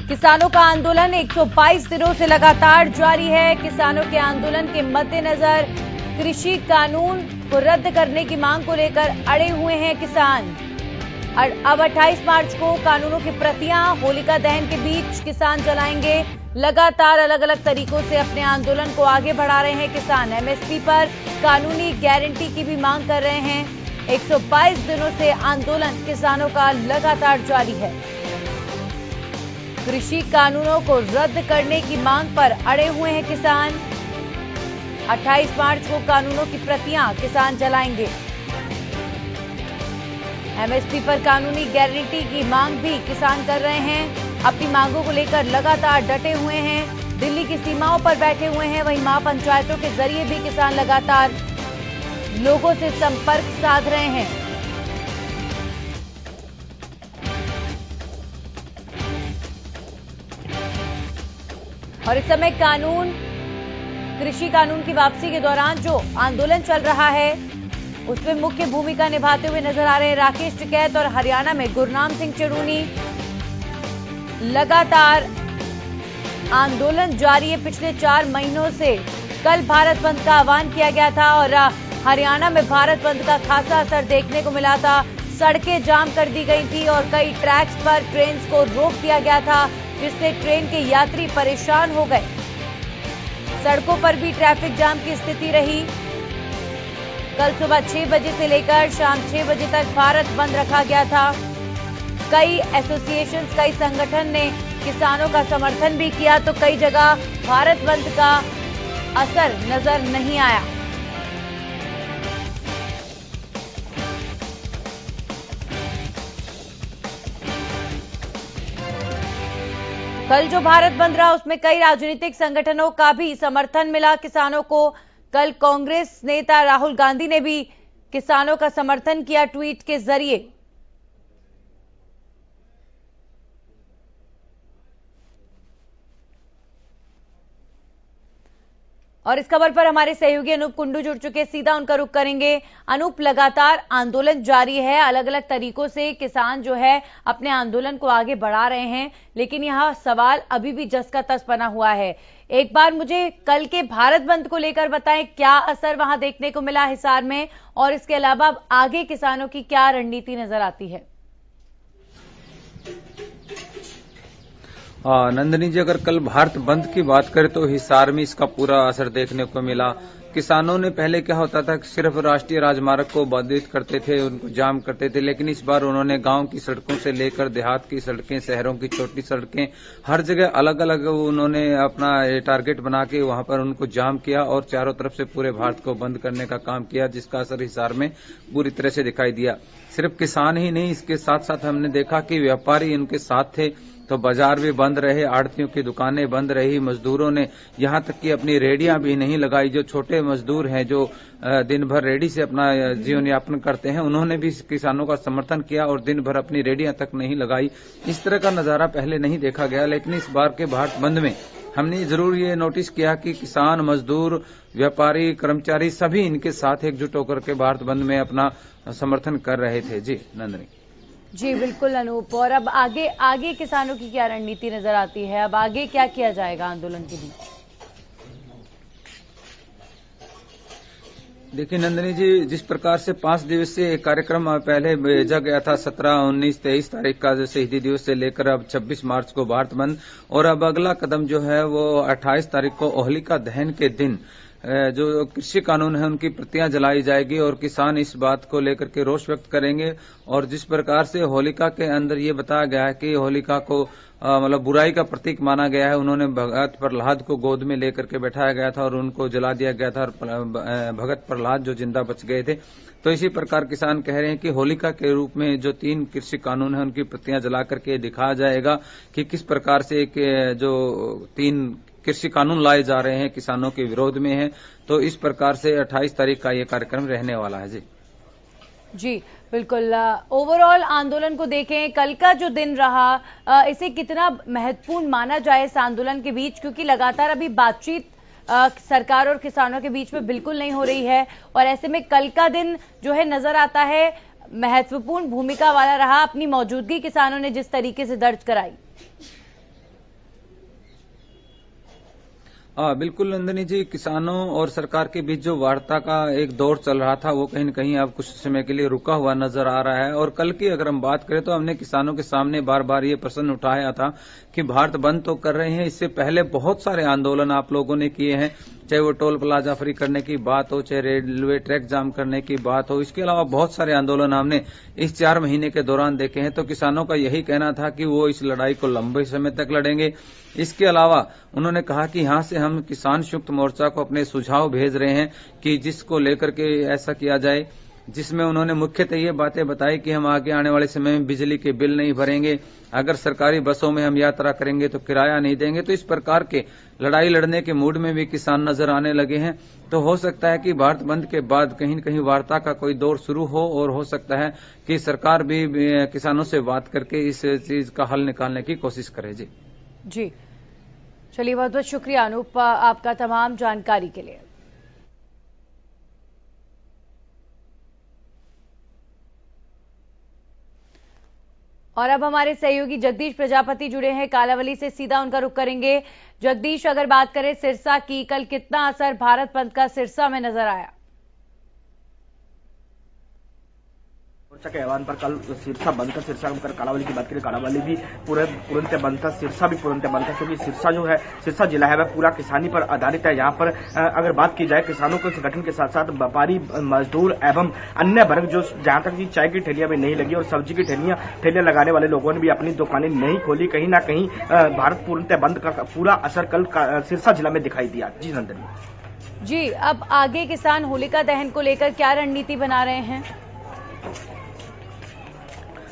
किसानों का आंदोलन 122 दिनों से लगातार जारी है। किसानों के आंदोलन के मद्देनजर कृषि कानून को रद्द करने की मांग को लेकर अड़े हुए हैं किसान। अब 28 मार्च को कानूनों की प्रतियां होलिका दहन के बीच किसान जलाएंगे। लगातार अलग अलग तरीकों से अपने आंदोलन को आगे बढ़ा रहे हैं किसान। एमएसपी पर कानूनी गारंटी की भी मांग कर रहे हैं। 122 दिनों से आंदोलन किसानों का लगातार जारी है। कृषि कानूनों को रद्द करने की मांग पर अड़े हुए हैं किसान। 28 मार्च को कानूनों की प्रतियां किसान जलाएंगे। एमएसपी पर कानूनी गारंटी की मांग भी किसान कर रहे हैं। अपनी मांगों को लेकर लगातार डटे हुए हैं। दिल्ली की सीमाओं पर बैठे हुए हैं। वहीं महापंचायतों के जरिए भी किसान लगातार लोगों से संपर्क साध रहे हैं। और इस समय कृषि कानून की वापसी के दौरान जो आंदोलन चल रहा है उसमें मुख्य भूमिका निभाते हुए नजर आ रहे हैं राकेश टिकैत। और हरियाणा में गुरनाम सिंह चरूनी। लगातार आंदोलन जारी है पिछले 4 महीनों से। कल भारत बंद का आह्वान किया गया था और हरियाणा में भारत बंद का खासा असर देखने को मिला था। सड़कें जाम कर दी गई थी और कई ट्रैक्स पर ट्रेन को रोक दिया गया था, जिससे ट्रेन के यात्री परेशान हो गए। सड़कों पर भी ट्रैफिक जाम की स्थिति रही। कल सुबह 6 बजे से लेकर शाम 6 बजे तक भारत बंद रखा गया था। कई एसोसिएशन, कई संगठन ने किसानों का समर्थन भी किया, तो कई जगह भारत बंद का असर नजर नहीं आया। कल जो भारत बंद रहा उसमें कई राजनीतिक संगठनों का भी समर्थन मिला किसानों को। कल कांग्रेस नेता राहुल गांधी ने भी किसानों का समर्थन किया ट्वीट के जरिए। और इस खबर पर हमारे सहयोगी अनूप कुंडू जुड़ चुके, सीधा उनका रुख करेंगे। अनूप, लगातार आंदोलन जारी है। अलग अलग तरीकों से किसान जो है अपने आंदोलन को आगे बढ़ा रहे हैं, लेकिन यहां सवाल अभी भी जस का तस बना हुआ है। एक बार मुझे कल के भारत बंद को लेकर बताएं, क्या असर वहां देखने को मिला हिसार में, और इसके अलावा आगे किसानों की क्या रणनीति नजर आती है? नंदिनी जी, अगर कल भारत बंद की बात करें तो हिसार में इसका पूरा असर देखने को मिला। किसानों ने पहले क्या होता था कि सिर्फ राष्ट्रीय राजमार्ग को बाधित करते थे, उनको जाम करते थे, लेकिन इस बार उन्होंने गांव की सड़कों से लेकर देहात की सड़कें, शहरों की छोटी सड़कें, हर जगह अलग अलग उन्होंने अपना टारगेट बना के वहां पर उनको जाम किया और चारों तरफ से पूरे भारत को बंद करने का काम किया, जिसका असर हिसार में पूरी तरह से दिखाई दिया। सिर्फ किसान ही नहीं, इसके साथ साथ हमने देखा कि व्यापारी इनके साथ थे, तो बाजार भी बंद रहे, आड़तियों की दुकानें बंद रही, मजदूरों ने यहां तक कि अपनी रेडियां भी नहीं लगाई। जो छोटे मजदूर हैं जो दिन भर रेडी से अपना जीवन यापन करते हैं, उन्होंने भी किसानों का समर्थन किया और दिन भर अपनी रेडियां तक नहीं लगाई। इस तरह का नजारा पहले नहीं देखा गया, लेकिन इस बार के भारत बंद में हमने जरूर ये नोटिस किया कि किसान, मजदूर, व्यापारी, कर्मचारी सभी इनके साथ एकजुट होकर के भारत बंद में अपना समर्थन कर रहे थे। जी नंदनी। जी बिल्कुल अनूप, और अब आगे किसानों की क्या रणनीति नजर आती है? अब आगे क्या किया जाएगा आंदोलन के बीच? देखिए नंदिनी जी, जिस प्रकार से 5 दिवसीय कार्यक्रम पहले भेजा गया था, 17, 19, 23 तारीख का जो शहीदी दिवस से लेकर अब 26 मार्च को भारत बंद, और अब अगला कदम जो है वो 28 तारीख को होलिका दहन के दिन जो कृषि कानून है उनकी प्रतियां जलाई जाएगी और किसान इस बात को लेकर के रोष व्यक्त करेंगे। और जिस प्रकार से होलिका के अंदर ये बताया गया है कि होलिका को मतलब बुराई का प्रतीक माना गया है, उन्होंने भगत प्रहलाद को गोद में लेकर के बैठाया गया था और उनको जला दिया गया था, और भगत प्रहलाद जो जिंदा बच गए थे। तो इसी प्रकार किसान कह रहे हैं कि होलिका के रूप में जो 3 कृषि कानून है उनकी प्रतियां जला करके दिखाया जाएगा कि किस प्रकार से जो 3 कृषि कानून लाए जा रहे हैं किसानों के विरोध में है। तो इस प्रकार से 28 तारीख का ये कार्यक्रम रहने वाला है। जी बिल्कुल। ओवरऑल आंदोलन को देखें, कल का जो दिन रहा, इसे कितना महत्वपूर्ण माना जाए इस आंदोलन के बीच, क्योंकि लगातार अभी बातचीत सरकार और किसानों के बीच में बिल्कुल नहीं हो रही है, और ऐसे में कल का दिन जो है नजर आता है महत्वपूर्ण भूमिका वाला रहा। अपनी मौजूदगी किसानों ने जिस तरीके से दर्ज कराई। बिल्कुल नंदिनी जी, किसानों और सरकार के बीच जो वार्ता का एक दौर चल रहा था वो कहीं न कहीं अब कुछ समय के लिए रुका हुआ नजर आ रहा है। और कल की अगर हम बात करें तो हमने किसानों के सामने बार बार ये प्रश्न उठाया था कि भारत बंद तो कर रहे हैं, इससे पहले बहुत सारे आंदोलन आप लोगों ने किए हैं, चाहे वो टोल प्लाजा फ्री करने की बात हो, चाहे रेलवे ट्रैक जाम करने की बात हो, इसके अलावा बहुत सारे आंदोलन हमने इस 4 महीने के दौरान देखे हैं। तो किसानों का यही कहना था कि वो इस लड़ाई को लंबे समय तक लड़ेंगे। इसके अलावा उन्होंने कहा कि यहां से हम किसान संयुक्त मोर्चा को अपने सुझाव भेज रहे हैं कि जिसको लेकर के ऐसा किया जाए, जिसमें उन्होंने मुख्यतः ये बातें बताई कि हम आगे आने वाले समय में बिजली के बिल नहीं भरेंगे, अगर सरकारी बसों में हम यात्रा करेंगे तो किराया नहीं देंगे। तो इस प्रकार के लड़ाई लड़ने के मूड में भी किसान नजर आने लगे हैं। तो हो सकता है कि भारत बंद के बाद कहीं न कहीं वार्ता का कोई दौर शुरू हो और हो सकता है कि सरकार भी किसानों से बात करके इस चीज का हल निकालने की कोशिश करे। जी चलिए, बहुत बहुत शुक्रिया अनूप आपका तमाम जानकारी के लिए। और अब हमारे सहयोगी जगदीश प्रजापति जुड़े हैं कालावली से, सीधा उनका रुख करेंगे। जगदीश, अगर बात करें सिरसा की, कल कितना असर भारत बंद का सिरसा में नजर आया? मोर्चा के ऐलान पर कल सिरसा बंद था। सिरसा कर कालावली की बात करें, कालावली भी तुरंत बंद था, सिरसा भी तुरंत बंद था, क्योंकि सिरसा जिला है वह पूरा किसानी पर आधारित है। यहाँ पर अगर बात की जाए किसानों के संगठन के साथ साथ व्यापारी, मजदूर एवं अन्य वर्ग जो जहां तक चाय की ठेलियां भी नहीं लगी और सब्जी की ठेलियां लगाने वाले लोगों ने भी अपनी दुकानें नहीं खोली। कहीं ना कहीं भारत पूर्णतः बंद का पूरा असर कल सिरसा जिला में दिखाई दिया। जी नंदनी जी, अब आगे किसान होलिका दहन को लेकर क्या रणनीति बना रहे हैं?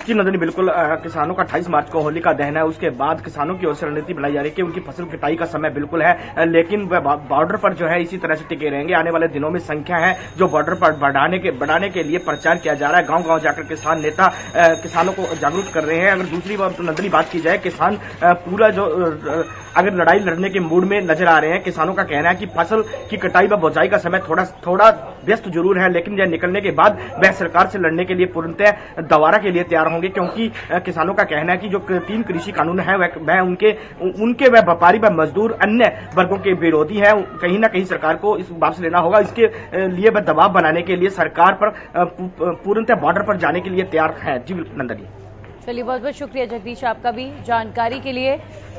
जी नंदनी, बिल्कुल किसानों का 28 मार्च को होलिका दहन है। उसके बाद किसानों की ओर से रणनीति बनाई जा रही है कि उनकी फसल कटाई का समय बिल्कुल है, लेकिन वह बॉर्डर पर जो है इसी तरह से टिके रहेंगे। आने वाले दिनों में संख्या है जो बॉर्डर पर बढ़ाने के लिए प्रचार किया जा रहा है। गांव-गांव जाकर किसान नेता किसानों को जागरूक कर रहे हैं। अगर दूसरी बार तो नंदनी बात की जाए, किसान पूरा जो अगर लड़ाई लड़ने के मूड में नजर आ रहे हैं। किसानों का कहना है कि फसल की कटाई व बोझाई का समय थोड़ा व्यस्त जरूर है, लेकिन यह निकलने के बाद वह सरकार से लड़ने के लिए पूर्णतः दोबारा के लिए तैयार होंगे, क्योंकि किसानों का कहना है कि जो 3 कृषि कानून है वह उनके वह व्यापारी व मजदूर अन्य वर्गों के विरोधी है। कहीं ना कहीं सरकार को इस बात से लेना होगा। इसके लिए वह दबाव बनाने के लिए सरकार पर पूर्णतः बॉर्डर पर जाने के लिए तैयार है। जी नंदनी, चलिए, बहुत बहुत शुक्रिया जगदीश आपका भी जानकारी के लिए।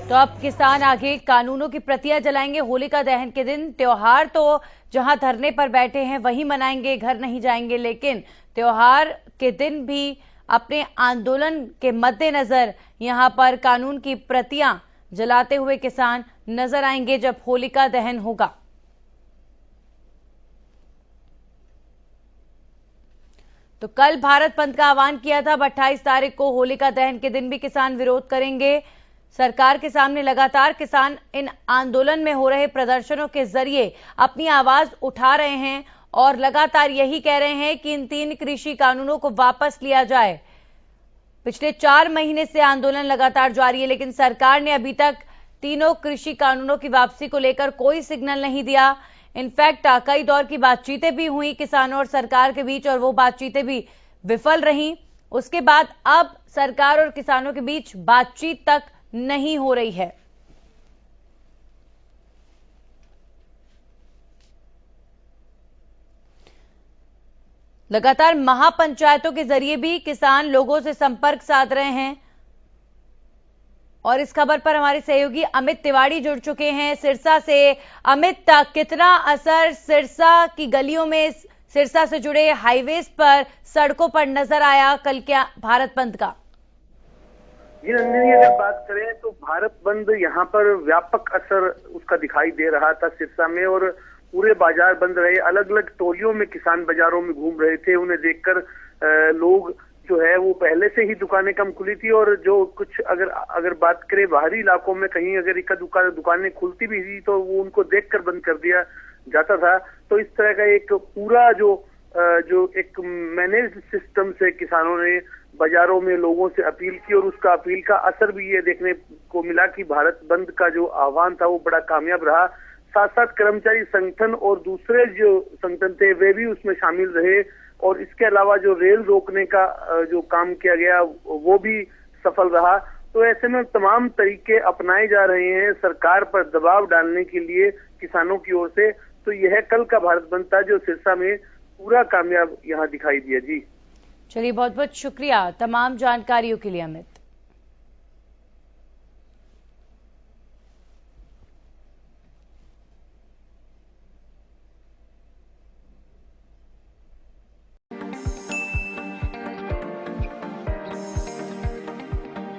तो अब किसान आगे कानूनों की प्रतियां जलाएंगे होलिका दहन के दिन। त्योहार तो जहां धरने पर बैठे हैं वहीं मनाएंगे, घर नहीं जाएंगे, लेकिन त्योहार के दिन भी अपने आंदोलन के मद्देनजर यहां पर कानून की प्रतियां जलाते हुए किसान नजर आएंगे जब होलिका दहन होगा। तो कल भारत बंद का आह्वान किया था, 28 तारीख को होलिका दहन के दिन भी किसान विरोध करेंगे। सरकार के सामने लगातार किसान इन आंदोलन में हो रहे प्रदर्शनों के जरिए अपनी आवाज उठा रहे हैं और लगातार यही कह रहे हैं कि इन 3 कृषि कानूनों को वापस लिया जाए। पिछले 4 महीने से आंदोलन लगातार जारी है, लेकिन सरकार ने अभी तक तीनों कृषि कानूनों की वापसी को लेकर कोई सिग्नल नहीं दिया। इनफैक्ट कई दौर की बातचीतें भी हुई किसानों और सरकार के बीच और वो बातचीतें भी विफल रहीं। उसके बाद अब सरकार और किसानों के बीच बातचीत तक नहीं हो रही है। लगातार महापंचायतों के जरिए भी किसान लोगों से संपर्क साध रहे हैं और इस खबर पर हमारे सहयोगी अमित तिवारी जुड़ चुके हैं सिरसा से। अमित, कितना असर सिरसा की गलियों में, सिरसा से जुड़े हाईवेज पर, सड़कों पर नजर आया कल के भारत बंद का? जी नंदिनी, अगर बात करें तो भारत बंद यहाँ पर व्यापक असर उसका दिखाई दे रहा था सिरसा में, और पूरे बाजार बंद रहे। अलग अलग टोलियों में किसान बाजारों में घूम रहे थे। उन्हें देखकर लोग जो है वो पहले से ही दुकानें कम खुली थी, और जो कुछ अगर बात करें बाहरी इलाकों में कहीं अगर इक्का दुकानें खुलती भी थी तो वो उनको देखकर बंद कर दिया जाता था। तो इस तरह का एक पूरा जो एक मैनेज्ड सिस्टम से किसानों ने बाजारों में लोगों से अपील की, और उसका अपील का असर भी ये देखने को मिला कि भारत बंद का जो आह्वान था वो बड़ा कामयाब रहा। साथ साथ कर्मचारी संगठन और दूसरे जो संगठन थे वे भी उसमें शामिल रहे, और इसके अलावा जो रेल रोकने का जो काम किया गया वो भी सफल रहा। तो ऐसे में तमाम तरीके अपनाए जा रहे हैं सरकार पर दबाव डालने के लिए किसानों की ओर से। तो यह कल का भारत बंद था जो सिरसा में पूरा कामयाब यहाँ दिखाई दिया। जी चलिए, बहुत बहुत शुक्रिया तमाम जानकारियों के लिए अमित।